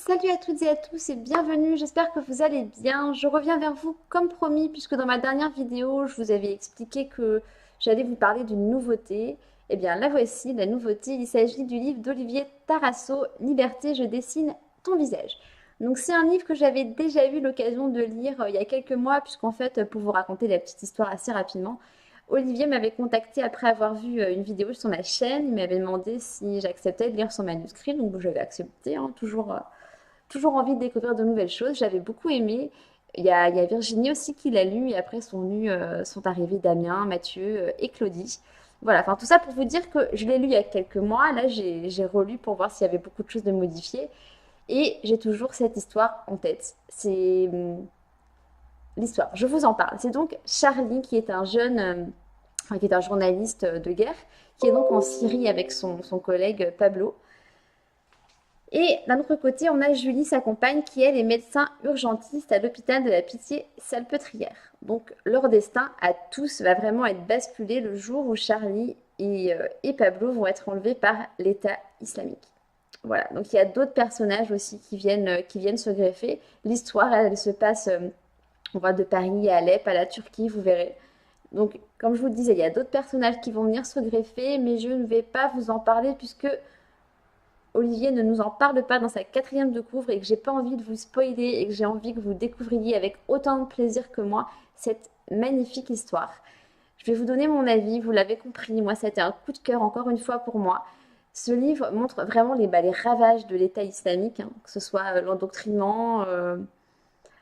Salut à toutes et à tous et bienvenue, j'espère que vous allez bien. Je reviens vers vous comme promis puisque dans ma dernière vidéo, je vous avais expliqué que j'allais vous parler d'une nouveauté. Eh bien, la voici, la nouveauté. Il s'agit du livre d'Olivier Tarasso, Liberté, je dessine ton visage. Donc c'est un livre que j'avais déjà eu l'occasion de lire il y a quelques mois puisqu'en fait, pour vous raconter la petite histoire assez rapidement, Olivier m'avait contacté après avoir vu une vidéo sur ma chaîne. Il m'avait demandé si j'acceptais de lire son manuscrit. Donc j'avais accepté, hein, toujours envie de découvrir de nouvelles choses. J'avais beaucoup aimé. Il y a Virginie aussi qui l'a lu et après sont arrivés Damien, Mathieu et Claudie. Voilà, enfin tout ça pour vous dire que je l'ai lu il y a quelques mois. Là, j'ai relu pour voir s'il y avait beaucoup de choses de modifiées. Et j'ai toujours cette histoire en tête. C'est l'histoire. Je vous en parle. C'est donc Charlie qui est un jeune, enfin, qui est un journaliste de guerre, qui est donc en Syrie avec son collègue Pablo. Et d'un autre côté, on a Julie, sa compagne, qui elle est médecin urgentiste à l'hôpital de la Pitié-Salpêtrière. Donc leur destin à tous va vraiment être basculé le jour où Charlie et Pablo vont être enlevés par l'État islamique. Voilà, donc il y a d'autres personnages aussi qui viennent se greffer. L'histoire, elle se passe, on va de Paris à Alep, à la Turquie, vous verrez. Donc, comme je vous le disais, il y a d'autres personnages qui vont venir se greffer, mais je ne vais pas vous en parler puisque Olivier ne nous en parle pas dans sa quatrième de couvre et que j'ai pas envie de vous spoiler et que j'ai envie que vous découvriez avec autant de plaisir que moi cette magnifique histoire. Je vais vous donner mon avis, vous l'avez compris, moi c'était un coup de cœur encore une fois pour moi. Ce livre montre vraiment les ravages de l'État islamique, hein, que ce soit l'endoctrinement,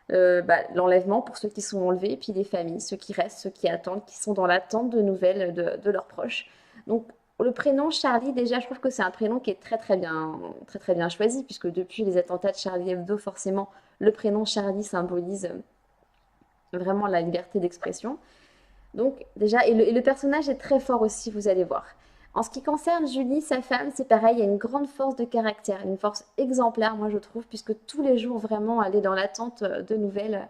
l'enlèvement pour ceux qui sont enlevés, puis les familles, ceux qui restent, ceux qui attendent, qui sont dans l'attente de nouvelles de leurs proches. Donc le prénom Charlie, déjà, je trouve que c'est un prénom qui est très très bien choisi, puisque depuis les attentats de Charlie Hebdo, forcément, le prénom Charlie symbolise vraiment la liberté d'expression. Donc déjà, et le personnage est très fort aussi, vous allez voir. En ce qui concerne Julie, sa femme, c'est pareil, il y a une grande force de caractère, une force exemplaire, moi je trouve, puisque tous les jours, vraiment, elle est dans l'attente de nouvelles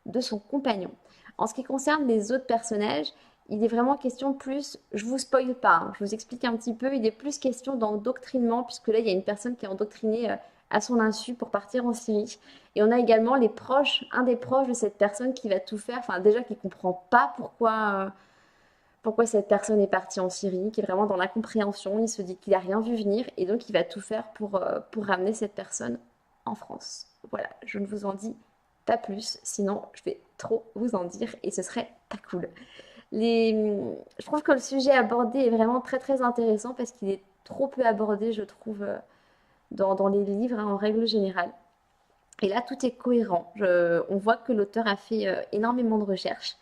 de son compagnon. En ce qui concerne les autres personnages, il est vraiment question plus, je vous spoil pas, hein, je vous explique un petit peu, il est plus question d'endoctrinement, puisque là, il y a une personne qui est endoctrinée à son insu pour partir en Syrie. Et on a également les proches, un des proches de cette personne qui va tout faire, enfin déjà qui comprend pas pourquoi cette personne est partie en Syrie, qui est vraiment dans l'incompréhension, il se dit qu'il n'a rien vu venir et donc il va tout faire pour ramener cette personne en France. Voilà, je ne vous en dis pas plus, sinon je vais trop vous en dire et ce serait pas cool. Je trouve que le sujet abordé est vraiment très très intéressant parce qu'il est trop peu abordé, je trouve, dans les livres, hein, en règle générale. Et là, tout est cohérent. On voit que l'auteur a fait énormément de recherches.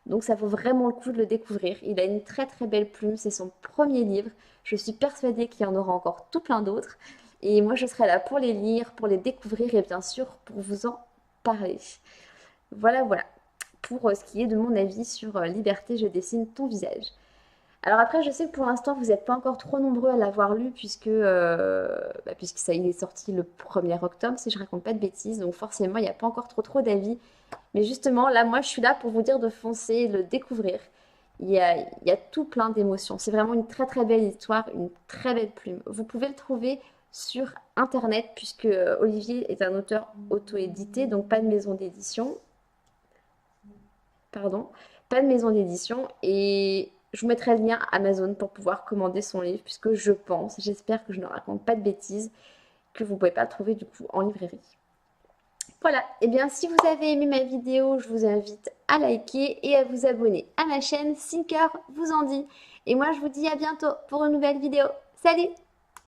Donc ça vaut vraiment le coup de le découvrir. Il a une très très belle plume, c'est son premier livre. Je suis persuadée qu'il y en aura encore tout plein d'autres. Et moi, je serai là pour les lire, pour les découvrir et bien sûr pour vous en parler. Voilà, voilà, pour ce qui est de mon avis sur Liberté, je dessine ton visage. Alors après, je sais que pour l'instant, vous n'êtes pas encore trop nombreux à l'avoir lu puisque ça, il est sorti le 1er octobre, si je raconte pas de bêtises. Donc forcément, il n'y a pas encore trop d'avis. Mais justement, là, moi, je suis là pour vous dire de foncer, de le découvrir. Il y a tout plein d'émotions. C'est vraiment une très très belle histoire, une très belle plume. Vous pouvez le trouver sur Internet puisque Olivier est un auteur auto-édité, donc pas de maison d'édition. Pardon, pas de maison d'édition. Et je vous mettrai le lien Amazon pour pouvoir commander son livre, puisque je pense, j'espère que je ne raconte pas de bêtises, que vous ne pouvez pas le trouver du coup en librairie. Voilà, et bien si vous avez aimé ma vidéo, je vous invite à liker et à vous abonner à ma chaîne si le cœur vous en dit. Et moi je vous dis à bientôt pour une nouvelle vidéo. Salut!